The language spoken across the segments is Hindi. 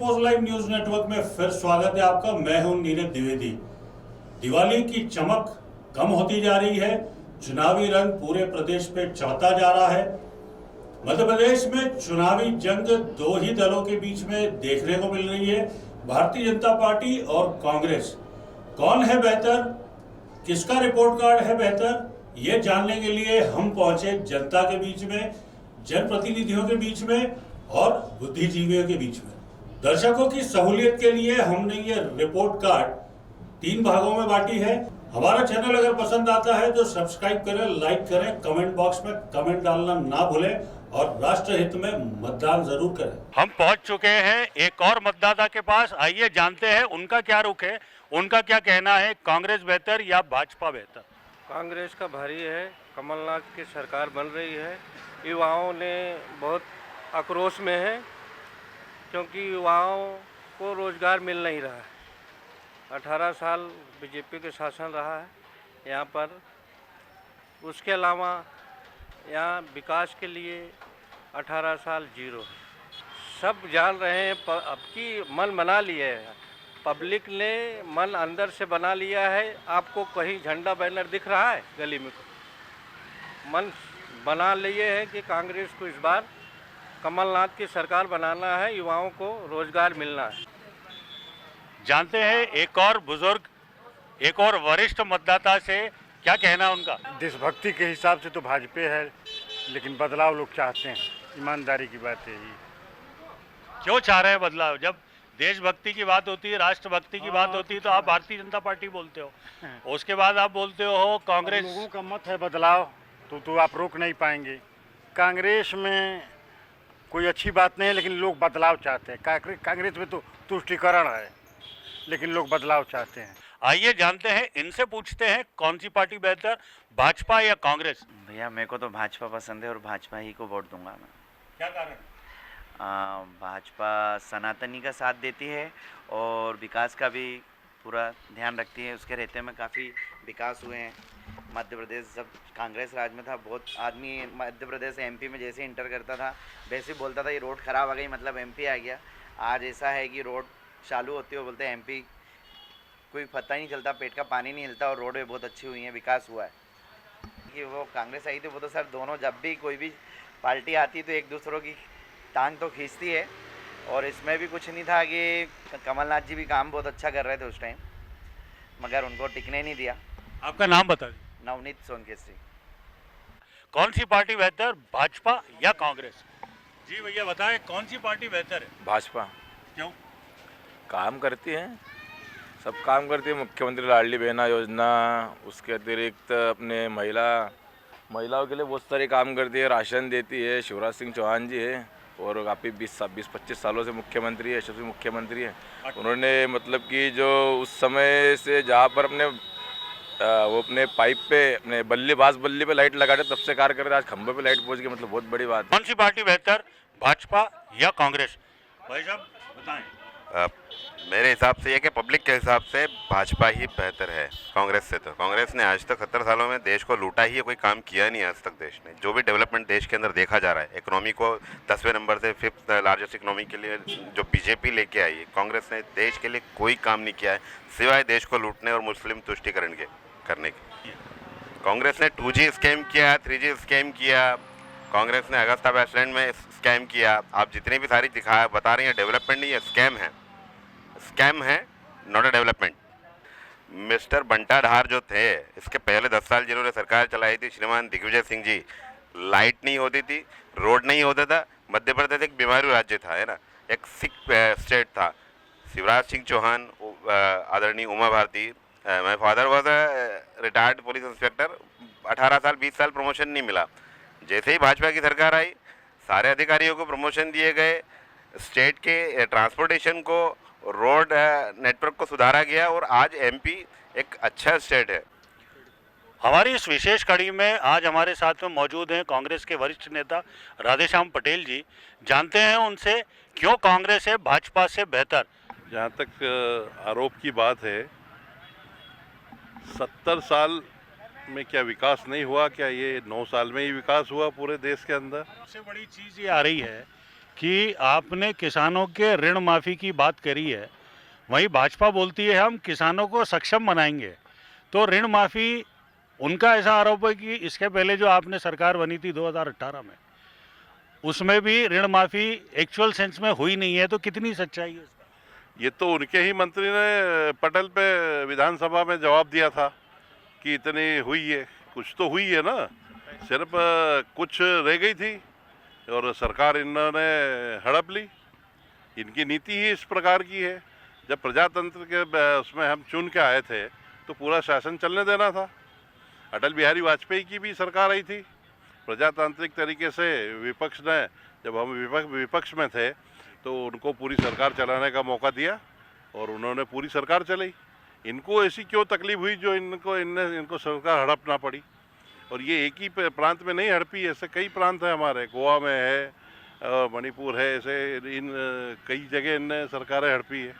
कॉस्मोस लाइव न्यूज नेटवर्क में फिर स्वागत है आपका। मैं हूं नीरज द्विवेदी। दिवाली की चमक कम होती जा रही है, चुनावी रंग पूरे प्रदेश पे चढ़ता जा रहा है। मध्य प्रदेश में चुनावी जंग दो ही दलों के बीच में देखने को मिल रही है, भारतीय जनता पार्टी और कांग्रेस। कौन है बेहतर, किसका रिपोर्ट कार्ड है बेहतर, ये जानने के लिए हम पहुंचे जनता के बीच में, जनप्रतिनिधियों के बीच में और बुद्धिजीवियों के बीच में। दर्शकों की सहूलियत के लिए हमने ये रिपोर्ट कार्ड 3 भागों में बांटी है। हमारा चैनल अगर पसंद आता है तो सब्सक्राइब करें, लाइक करें, कमेंट बॉक्स में कमेंट डालना ना भूलें और राष्ट्र हित में मतदान जरूर करें। हम पहुंच चुके हैं एक और मतदाता के पास। आइए जानते हैं उनका क्या रुख है, उनका क्या कहना है। कांग्रेस बेहतर या भाजपा बेहतर? कांग्रेस का भारी है, कमलनाथ की सरकार बन रही है। युवाओं ने बहुत आक्रोश में है क्योंकि युवाओं को रोजगार मिल नहीं रहा है। 18 साल बीजेपी के शासन रहा है यहाँ पर। उसके अलावा यहाँ विकास के लिए 18 साल जीरो है। सब जान रहे हैं, अब की मन बना लिए है, पब्लिक ने मन अंदर से बना लिया है। आपको कहीं झंडा बैनर दिख रहा है गली में? मन बना लिए है कि कांग्रेस को इस बार कमलनाथ की सरकार बनाना है, युवाओं को रोजगार मिलना है। जानते हैं एक और बुजुर्ग, एक और वरिष्ठ मतदाता से क्या कहना उनका। देशभक्ति के हिसाब से तो भाजपा है, लेकिन बदलाव लोग चाहते हैं। ईमानदारी की बात है ये। क्यों चाह रहे हैं बदलाव? जब देशभक्ति की बात होती है, राष्ट्रभक्ति की बात होती है तो आप भारतीय जनता पार्टी बोलते हो, उसके बाद आप बोलते हो कांग्रेस। लोगों का मत है बदलाव, तो आप रोक नहीं पाएंगे। कांग्रेस में कोई अच्छी बात नहीं है, लेकिन लोग बदलाव चाहते हैं। कांग्रेस में तो तुष्टीकरण है, लेकिन लोग बदलाव चाहते हैं। आइए जानते हैं, इनसे पूछते हैं कौन सी पार्टी बेहतर, भाजपा या कांग्रेस? भैया मेरे को तो भाजपा पसंद है और भाजपा ही को वोट दूंगा मैं। क्या कारण? भाजपा सनातनी का साथ देती है और विकास का भी पूरा ध्यान रखती है। उसके रहते में काफ़ी विकास हुए हैं मध्य प्रदेश। जब कांग्रेस राज में था, बहुत आदमी मध्य प्रदेश से एमपी में जैसे इंटर करता था वैसे बोलता था ये रोड ख़राब आ गई, मतलब एमपी आ गया। आज ऐसा है कि रोड चालू होती है, बोलते हैं एमपी, कोई पता ही नहीं चलता, पेट का पानी नहीं हिलता और रोडें बहुत अच्छी हुई हैं, विकास हुआ है। कि वो कांग्रेस आई थी, वो तो सर दोनों जब भी कोई भी पार्टी आती तो एक दूसरों की टांग तो खींचती है। और इसमें भी कुछ नहीं था कि कमलनाथ जी भी काम बहुत अच्छा कर रहे थे उस टाइम, मगर उनको टिकने नहीं दिया। आपका नाम बता दीजिए। नवनीत सोनकेश्री। कौन सी पार्टी बेहतर, भाजपा या कांग्रेस? जी भैया बताएं, कौन सी पार्टी बेहतर है? भाजपा। क्यों? काम करती है, सब काम करती है। मुख्यमंत्री लाडली बहना योजना, उसके अतिरिक्त अपने महिलाओं के लिए बहुत सारे काम करती है, राशन देती है। शिवराज सिंह चौहान जी है और काफ़ी 20-25 सालों से मुख्यमंत्री है, यशस्वी मुख्यमंत्री है। उन्होंने मतलब कि जो उस समय से जहाँ पर वो अपने पाइप पे, अपने बल्ली पे लाइट लगा रहे, तब से कार्य कर रहे, आज खंभे पे लाइट पहुँच गई, मतलब बहुत बड़ी बात है। कौन सी पार्टी बेहतर, भाजपा या कांग्रेस? भाई साहब बताएं। मेरे हिसाब से ये कि पब्लिक के हिसाब से भाजपा ही बेहतर है कांग्रेस से। तो कांग्रेस ने आज तक 70 सालों में देश को लूटा ही है, कोई काम किया नहीं आज तक देश ने। जो भी डेवलपमेंट देश के अंदर देखा जा रहा है, इकोनॉमी को 10वें नंबर से 5th लार्जेस्ट इकोनॉमी के लिए जो बीजेपी लेके आई है, कांग्रेस ने देश के लिए कोई काम नहीं किया है सिवाय देश को लूटने और मुस्लिम तुष्टीकरण के करने के। कांग्रेस ने 2G स्कैम किया, 3G स्कैम किया, कांग्रेस ने अगस्ता वेस्टलैंड में स्कैम किया। आप जितनी भी सारी बता रही हैं डेवलपमेंट नहीं है, स्कैम है, नॉट अ डेवलपमेंट। मिस्टर बंटा ढार जो थे, इसके पहले 10 साल जिन्होंने सरकार चलाई थी, श्रीमान दिग्विजय सिंह जी, लाइट नहीं होती थी, रोड नहीं होता था। मध्य प्रदेश एक बीमारू राज्य था, है ना, एक सिक स्टेट था। शिवराज सिंह चौहान, आदरणीय Uma Bharti, my father was a retired police inspector, 18 साल 20 साल प्रमोशन नहीं मिला। जैसे ही भाजपा की सरकार आई, सारे अधिकारियों को प्रमोशन दिए गए, स्टेट के ट्रांसपोर्टेशन को, रोड नेटवर्क को सुधारा गया और आज एमपी एक अच्छा स्टेट है। हमारी इस विशेष कड़ी में आज हमारे साथ में मौजूद हैं कांग्रेस के वरिष्ठ नेता राधेश्याम पटेल जी। जानते हैं उनसे क्यों कांग्रेस है भाजपा से बेहतर। जहाँ तक आरोप की बात है, 70 साल में क्या विकास नहीं हुआ? क्या ये 9 साल में ही विकास हुआ पूरे देश के अंदर? सबसे बड़ी चीज़ ये आ रही है कि आपने किसानों के ऋण माफ़ी की बात करी है, वहीं भाजपा बोलती है हम किसानों को सक्षम बनाएंगे। तो ऋण माफ़ी, उनका ऐसा आरोप है कि इसके पहले जो आपने सरकार बनी थी 2018 में, उसमें भी ऋण माफ़ी एक्चुअल सेंस में हुई नहीं है। तो कितनी सच्चाई है इसका? ये तो उनके ही मंत्री ने पटल पे विधानसभा में जवाब दिया था कि इतनी हुई है, कुछ तो हुई है ना, सिर्फ कुछ रह गई थी और सरकार इन्होंने हड़प ली। इनकी नीति ही इस प्रकार की है। जब प्रजातंत्र के उसमें हम चुन के आए थे तो पूरा शासन चलने देना था। अटल बिहारी वाजपेयी की भी सरकार आई थी प्रजातांत्रिक तरीके से। विपक्ष ने, जब हम विपक्ष में थे तो उनको पूरी सरकार चलाने का मौका दिया और उन्होंने पूरी सरकार चलाई। इनको ऐसी क्यों तकलीफ हुई जो इनको सरकार हड़पना पड़ी? और ये एक ही प्रांत में नहीं हड़पी, ऐसे कई प्रांत हैं हमारे, गोवा में है, मणिपुर है, ऐसे इन कई जगह इन सरकारें हड़पी है।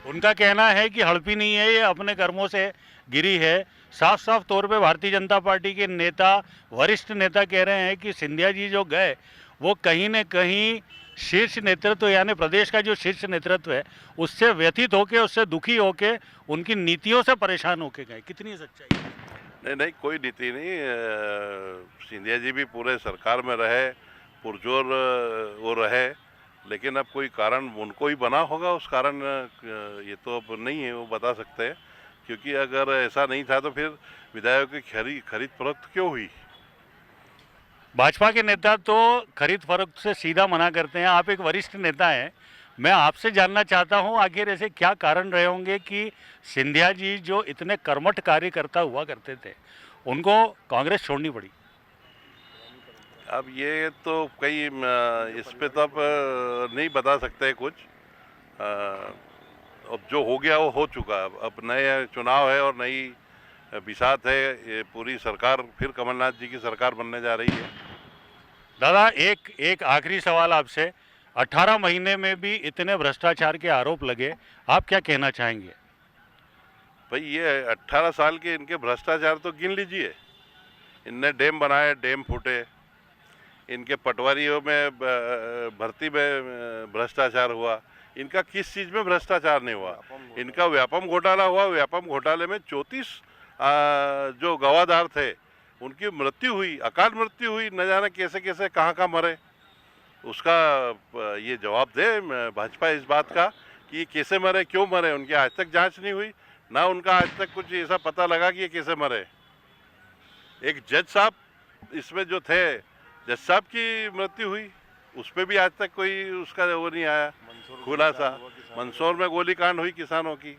उनका कहना है कि हड़पी नहीं है, ये अपने कर्मों से गिरी है। साफ साफ तौर पे भारतीय जनता पार्टी के नेता, वरिष्ठ नेता कह रहे हैं कि सिंधिया जी जो गए वो कहीं न कहीं शीर्ष नेतृत्व यानी प्रदेश का जो शीर्ष नेतृत्व है उससे व्यथित होके, उससे दुखी होके, उनकी नीतियों से परेशान होके गए। कितनी सच्चाई है? नहीं, कोई नीति नहीं। सिंधिया जी भी पूरे सरकार में रहे, पुरजोर वो रहे, लेकिन अब कोई कारण उनको ही बना होगा। उस कारण ये तो अब नहीं है वो बता सकते हैं, क्योंकि अगर ऐसा नहीं था तो फिर विधायकों की खरीद फरोख्त क्यों हुई? भाजपा के नेता तो खरीद फरोख्त से सीधा मना करते हैं। आप एक वरिष्ठ नेता हैं, मैं आपसे जानना चाहता हूं आखिर ऐसे क्या कारण रहे होंगे कि सिंधिया जी जो इतने कर्मठ कार्यकर्ता हुआ करते थे उनको कांग्रेस छोड़नी पड़ी? अब ये तो कई इस पे तो अब नहीं बता सकते कुछ। अब जो हो गया वो हो चुका। अब नए चुनाव है और नई बिसात है। ये पूरी सरकार फिर कमलनाथ जी की सरकार बनने जा रही है। दादा, एक आखिरी सवाल आपसे। 18 महीने में भी इतने भ्रष्टाचार के आरोप लगे, आप क्या कहना चाहेंगे? भाई ये 18 साल के इनके भ्रष्टाचार तो गिन लीजिए। इनने डैम बनाए, डैम फूटे, इनके पटवारियों में भर्ती में भ्रष्टाचार हुआ। इनका किस चीज़ में भ्रष्टाचार नहीं हुआ? इनका व्यापम घोटाला हुआ। व्यापम घोटाले में 34 जो गवाहदार थे उनकी मृत्यु हुई, अकाल मृत्यु हुई, न जाने कैसे कैसे कहाँ मरे। उसका ये जवाब दे भाजपा इस बात का कि ये कैसे मरे, क्यों मरे। उनकी आज तक जांच नहीं हुई, ना उनका आज तक कुछ ऐसा पता लगा कि ये कैसे मरे। एक जज साहब इसमें जो थे, जज साहब की मृत्यु हुई, उस पर भी आज तक कोई उसका वो नहीं आया खुलासा। मंदसौर में गोलीकांड हुई किसानों की,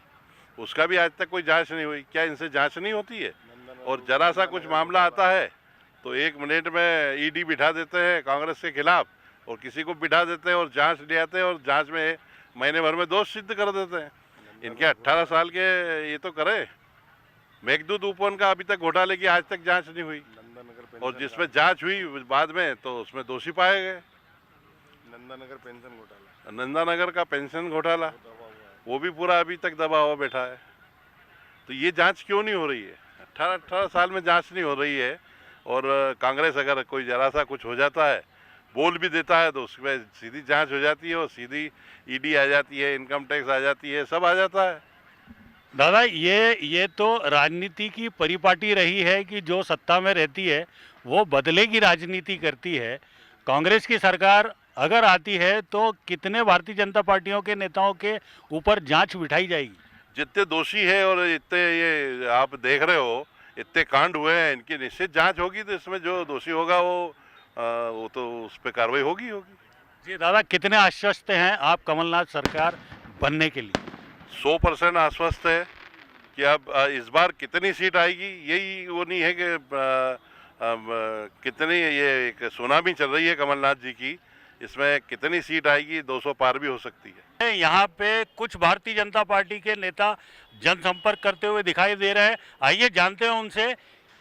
उसका भी आज तक कोई जांच नहीं हुई। क्या इनसे जांच नहीं होती है? और जरा सा कुछ मामला आता है तो 1 मिनट में ईडी बिठा देते हैं कांग्रेस के खिलाफ, और किसी को बिठा देते हैं और जांच ले आते हैं और जांच में महीने भर में दोष सिद्ध कर देते हैं। इनके 18 साल के ये तो करे। मेघदूत उपवन का अभी तक घोटाले की आज तक जांच नहीं हुई, और जिसमें जांच हुई बाद में तो उसमें दोषी पाए गए। नंदानगर का पेंशन घोटाला, वो भी पूरा अभी तक दबा हुआ बैठा है। तो ये जांच क्यों नहीं हो रही है? 18 साल में जांच नहीं हो रही है। और कांग्रेस अगर कोई जरा सा कुछ हो जाता है, बोल भी देता है, तो उसमें सीधी जांच हो जाती है और सीधी ईडी आ जाती है, इनकम टैक्स आ जाती है, सब आ जाता है। दादा, ये तो राजनीति की परिपाटी रही है कि जो सत्ता में रहती है वो बदले की राजनीति करती है। कांग्रेस की सरकार अगर आती है तो कितने भारतीय जनता पार्टियों के नेताओं के ऊपर जांच बिठाई जाएगी? जितने दोषी है और इतने ये आप देख रहे हो, इतने कांड हुए हैं, इनकी निश्चित जांच होगी। तो इसमें जो दोषी होगा वो तो उस पर कार्रवाई होगी। जी दादा, कितने आश्वस्त हैं आप कमलनाथ सरकार बनने के लिए? 100% आश्वस्त है कि अब इस बार कितनी सीट आएगी यही वो नहीं है कि कितनी, ये एक सुनामी चल रही है कमलनाथ जी की, इसमें कितनी सीट आएगी, 200 पार भी हो सकती है। यहाँ पे कुछ भारतीय जनता पार्टी के नेता जनसंपर्क करते हुए दिखाई दे रहे हैं। आइए जानते हैं उनसे।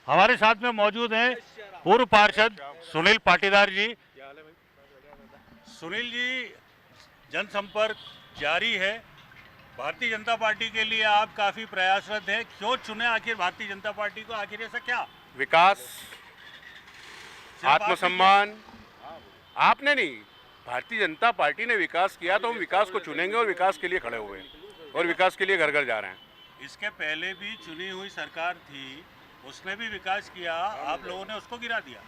हमारे साथ में मौजूद हैं पूर्व पार्षद सुनील पाटीदार जी। सुनील जी, जनसंपर्क जारी है। भारतीय जनता पार्टी के लिए आप काफी प्रयासरत हैं, क्यों चुने आखिर भारतीय जनता पार्टी को? आखिर ऐसा क्या? विकास, आत्मसम्मान, आपने नहीं, भारतीय जनता पार्टी ने विकास किया तो हम विकास को चुनेंगे और विकास के लिए खड़े हुए हैं और विकास के लिए घर घर जा रहे हैं। इसके पहले भी चुनी हुई सरकार थी, उसने भी विकास किया, आप लोगों ने उसको गिरा दिया।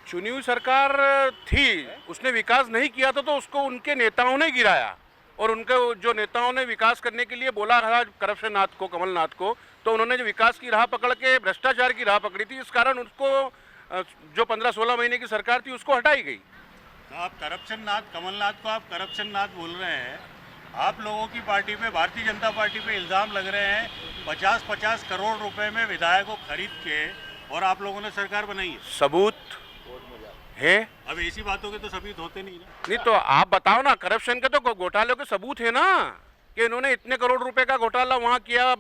चुनी हुई सरकार थी, उसने विकास नहीं किया था तो उसको उनके नेताओं ने गिराया, और उनके जो नेताओं ने विकास करने के लिए बोला था करप्शन नाथ को, कमलनाथ को, तो उन्होंने जो विकास की राह पकड़ के भ्रष्टाचार की राह पकड़ी थी, इस कारण उसको जो 15-16 महीने की सरकार थी उसको हटाई गई। तो आप करप्शन नाथ, कमलनाथ को आप करप्शन नाथ बोल रहे हैं। आप लोगों की पार्टी पे, भारतीय जनता पार्टी पे इल्ज़ाम लग रहे हैं 50-50 करोड़ रुपए में विधायक को खरीद के, और आप लोगों ने सरकार बनाई है। सबूत है? अब ऐसी बातों के तो सबूत होते नहीं ना। नहीं तो आप बताओ ना, करप्शन के तो घोटालों के सबूत है ना, कि इन्होंने इतने करोड़ रुपए का घोटाला वहाँ किया,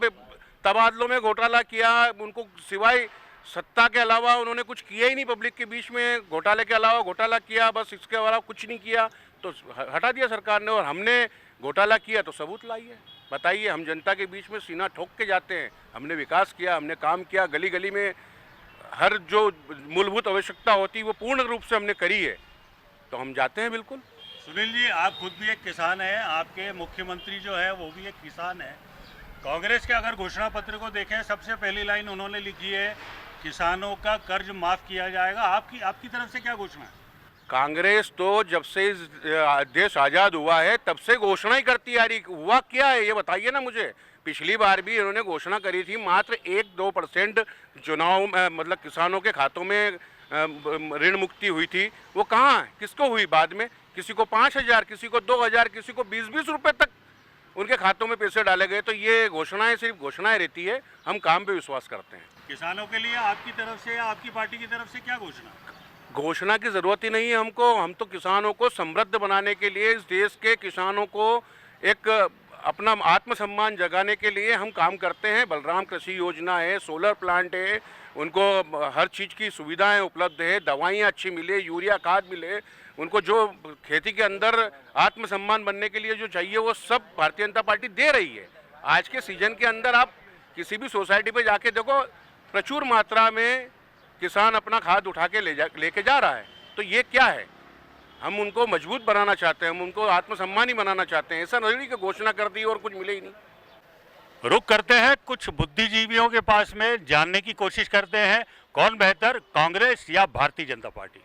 तबादलों में घोटाला किया, उनको सिवाय सत्ता के अलावा उन्होंने कुछ किया ही नहीं, पब्लिक के बीच में घोटाले के अलावा घोटाला किया, बस इसके अलावा कुछ नहीं किया, तो हटा दिया सरकार ने। और हमने घोटाला किया तो सबूत लाइए, बताइए। हम जनता के बीच में सीना ठोक के जाते हैं, हमने विकास किया, हमने काम किया, गली गली में हर जो मूलभूत आवश्यकता होती है वो पूर्ण रूप से हमने करी है, तो हम जाते हैं बिल्कुल। सुनील जी, आप खुद भी एक किसान हैं, आपके मुख्यमंत्री जो है वो भी एक किसान है। कांग्रेस के अगर घोषणा पत्र को देखें, सबसे पहली लाइन उन्होंने लिखी है, किसानों का कर्ज माफ किया जाएगा। आपकी तरफ से क्या घोषणा है? कांग्रेस तो जब से देश आज़ाद हुआ है तब से घोषणा ही करती आ रही, हुआ क्या है ये बताइए ना मुझे। पिछली बार भी इन्होंने घोषणा करी थी, मात्र 1-2% चुनाव मतलब किसानों के खातों में ऋण मुक्ति हुई थी, वो कहाँ है, किसको हुई? बाद में किसी को 5,000, किसी को 2,000, किसी को 20-20 रुपये तक उनके खातों में पैसे डाले गए। तो ये घोषणाएं सिर्फ घोषणाएं रहती है, हम काम पे विश्वास करते हैं। किसानों के लिए आपकी तरफ से या आपकी पार्टी की तरफ से क्या घोषणा? घोषणा की ज़रूरत ही नहीं है हमको। हम तो किसानों को समृद्ध बनाने के लिए, इस देश के किसानों को एक अपना आत्मसम्मान जगाने के लिए हम काम करते हैं। बलराम कृषि योजना है, सोलर प्लांट है, उनको हर चीज़ की सुविधाएं उपलब्ध है, दवाइयाँ अच्छी मिले, यूरिया खाद मिले, उनको जो खेती के अंदर आत्मसम्मान बनने के लिए जो चाहिए वो सब भारतीय जनता पार्टी दे रही है। आज के सीजन के अंदर आप किसी भी सोसाइटी पे जाके देखो, प्रचुर मात्रा में किसान अपना खाद उठा के लेके जा रहा है। तो ये क्या है? हम उनको मजबूत बनाना चाहते हैं, हम उनको आत्मसम्मानी बनाना चाहते हैं। ऐसा नहीं कि घोषणा कर दी और कुछ मिले ही नहीं। रुक करते हैं कुछ बुद्धिजीवियों के पास में, जानने की कोशिश करते हैं कौन बेहतर, कांग्रेस या भारतीय जनता पार्टी।